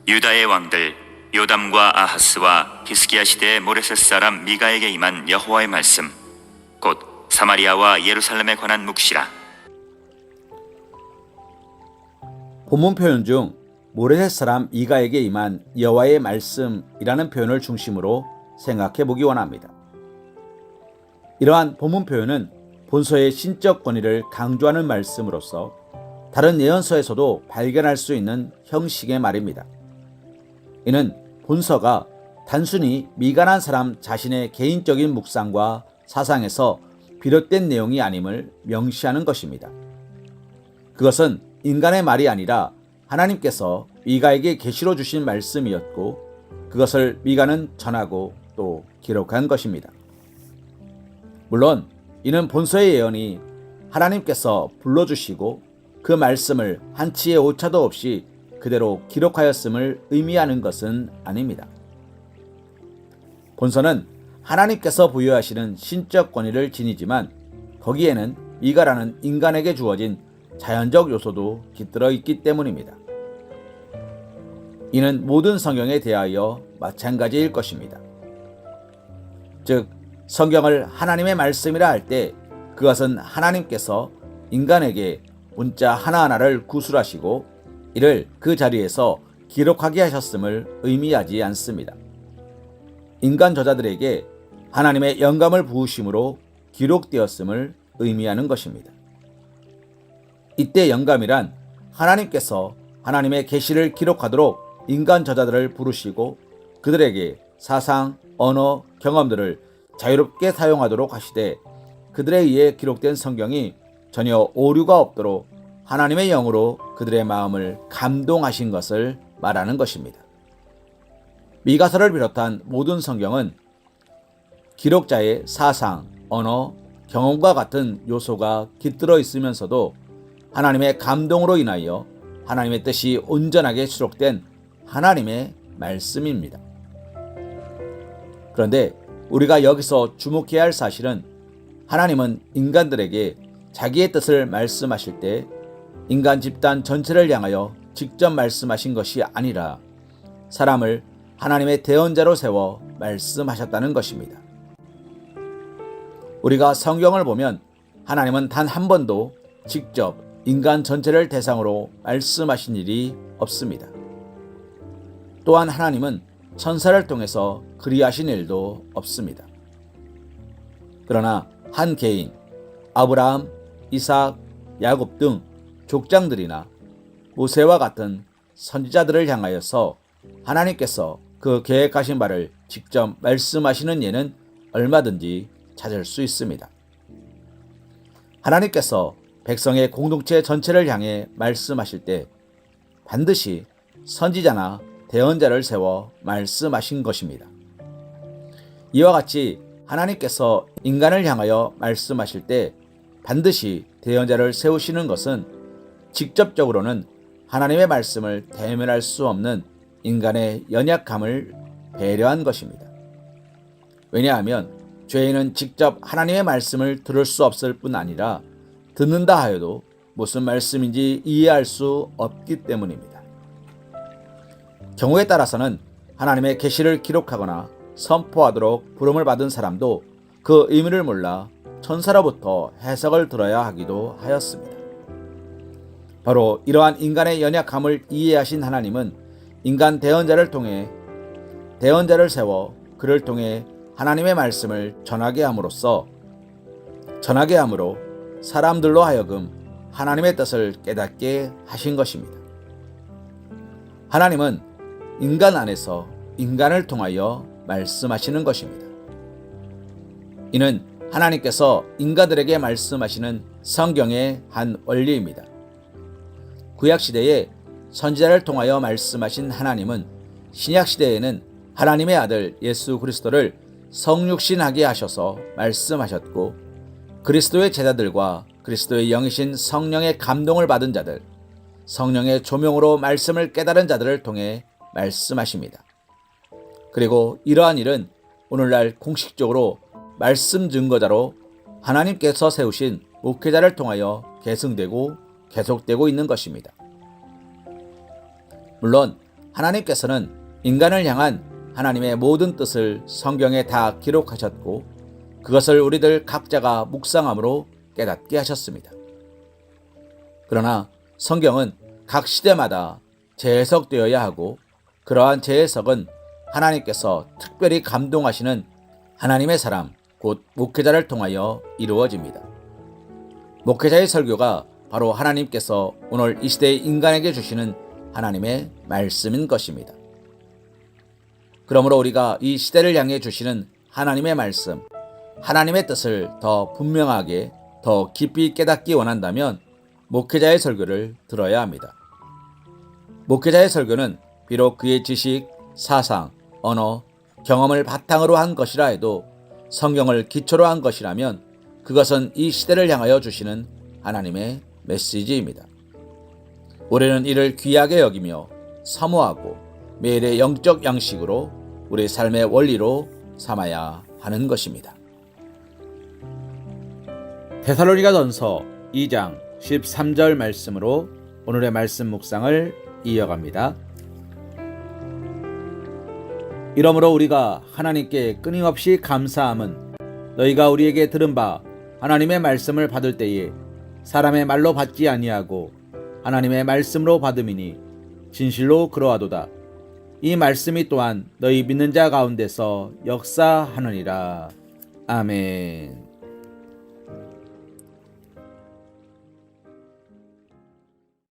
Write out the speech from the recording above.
유다의 왕들 요담과 아하스와 히스기야 시대의 모레셋 사람 미가에게 임한 여호와의 말씀, 곧 사마리아와 예루살렘에 관한 묵시라. 본문 표현 중 모레셋 사람 미가에게 임한 여호와의 말씀이라는 표현을 중심으로 생각해 보기 원합니다. 이러한 본문 표현은 본서의 신적 권위를 강조하는 말씀으로서 다른 예언서에서도 발견할 수 있는 형식의 말입니다. 이는 본서가 단순히 미간한 사람 자신의 개인적인 묵상과 사상에서 비롯된 내용이 아님을 명시하는 것입니다. 그것은 인간의 말이 아니라 하나님께서 미가에게 계시로 주신 말씀이었고, 그것을 미가는 전하고 또 기록한 것입니다. 물론 이는 본서의 예언이 하나님께서 불러주시고 그 말씀을 한치의 오차도 없이 그대로 기록하였음을 의미하는 것은 아닙니다. 본서는 하나님께서 부여하시는 신적 권위를 지니지만 거기에는 미가라는 인간에게 주어진 자연적 요소도 깃들어 있기 때문입니다. 이는 모든 성경에 대하여 마찬가지일 것입니다. 즉, 성경을 하나님의 말씀이라 할 때 그것은 하나님께서 인간에게 문자 하나하나를 구술하시고 이를 그 자리에서 기록하게 하셨음을 의미하지 않습니다. 인간 저자들에게 하나님의 영감을 부으심으로 기록되었음을 의미하는 것입니다. 이때 영감이란 하나님께서 하나님의 계시를 기록하도록 인간 저자들을 부르시고 그들에게 사상, 언어, 경험들을 자유롭게 사용하도록 하시되 그들에 의해 기록된 성경이 전혀 오류가 없도록 하나님의 영으로 그들의 마음을 감동하신 것을 말하는 것입니다. 미가서를 비롯한 모든 성경은 기록자의 사상, 언어, 경험과 같은 요소가 깃들어 있으면서도 하나님의 감동으로 인하여 하나님의 뜻이 온전하게 수록된 하나님의 말씀입니다. 그런데 우리가 여기서 주목해야 할 사실은 하나님은 인간들에게 자기의 뜻을 말씀하실 때 인간 집단 전체를 향하여 직접 말씀하신 것이 아니라 사람을 하나님의 대언자로 세워 말씀하셨다는 것입니다. 우리가 성경을 보면 하나님은 단 한 번도 직접 인간 전체를 대상으로 말씀하신 일이 없습니다. 또한 하나님은 천사를 통해서 그리하신 일도 없습니다. 그러나 한 개인, 아브라함, 이삭, 야곱 등 족장들이나 모세와 같은 선지자들을 향하여서 하나님께서 그 계획하신 바를 직접 말씀하시는 예는 얼마든지 찾을 수 있습니다. 하나님께서 백성의 공동체 전체를 향해 말씀하실 때 반드시 선지자나 대언자를 세워 말씀하신 것입니다. 이와 같이 하나님께서 인간을 향하여 말씀하실 때 반드시 대언자를 세우시는 것은 직접적으로는 하나님의 말씀을 대면할 수 없는 인간의 연약함을 배려한 것입니다. 왜냐하면 죄인은 직접 하나님의 말씀을 들을 수 없을 뿐 아니라 듣는다 하여도 무슨 말씀인지 이해할 수 없기 때문입니다. 경우에 따라서는 하나님의 계시를 기록하거나 선포하도록 부름을 받은 사람도 그 의미를 몰라 천사로부터 해석을 들어야 하기도 하였습니다. 바로 이러한 인간의 연약함을 이해하신 하나님은 인간 대언자를 통해 대언자를 세워 그를 통해 하나님의 말씀을 전하게 함으로 사람들로 하여금 하나님의 뜻을 깨닫게 하신 것입니다. 하나님은 인간 안에서 인간을 통하여 말씀하시는 것입니다. 이는 하나님께서 인간들에게 말씀하시는 성경의 한 원리입니다. 구약시대에 선지자를 통하여 말씀하신 하나님은 신약시대에는 하나님의 아들 예수 그리스도를 성육신하게 하셔서 말씀하셨고 그리스도의 제자들과 그리스도의 영이신 성령의 감동을 받은 자들, 성령의 조명으로 말씀을 깨달은 자들을 통해 말씀하십니다. 그리고 이러한 일은 오늘날 공식적으로 말씀 증거자로 하나님께서 세우신 목회자를 통하여 계승되고 계속되고 있는 것입니다. 물론 하나님께서는 인간을 향한 하나님의 모든 뜻을 성경에 다 기록하셨고 그것을 우리들 각자가 묵상함으로 깨닫게 하셨습니다. 그러나 성경은 각 시대마다 재해석되어야 하고 그러한 재해석은 하나님께서 특별히 감동하시는 하나님의 사람, 곧 목회자를 통하여 이루어집니다. 목회자의 설교가 바로 하나님께서 오늘 이 시대의 인간에게 주시는 하나님의 말씀인 것입니다. 그러므로 우리가 이 시대를 향해 주시는 하나님의 말씀, 하나님의 뜻을 더 분명하게, 더 깊이 깨닫기 원한다면 목회자의 설교를 들어야 합니다. 목회자의 설교는 비록 그의 지식, 사상, 언어, 경험을 바탕으로 한 것이라 해도 성경을 기초로 한 것이라면 그것은 이 시대를 향하여 주시는 하나님의 메시지입니다. 우리는 이를 귀하게 여기며 사모하고 매일의 영적 양식으로 우리 삶의 원리로 삼아야 하는 것입니다. 데살로니가전서 2장 13절 말씀으로 오늘의 말씀 묵상을 이어갑니다. 이러므로 우리가 하나님께 끊임없이 감사함은 너희가 우리에게 들은 바 하나님의 말씀을 받을 때에 사람의 말로 받지 아니하고 하나님의 말씀으로 받음이니 진실로 그러하도다. 이 말씀이 또한 너희 믿는 자 가운데서 역사하느니라. 아멘.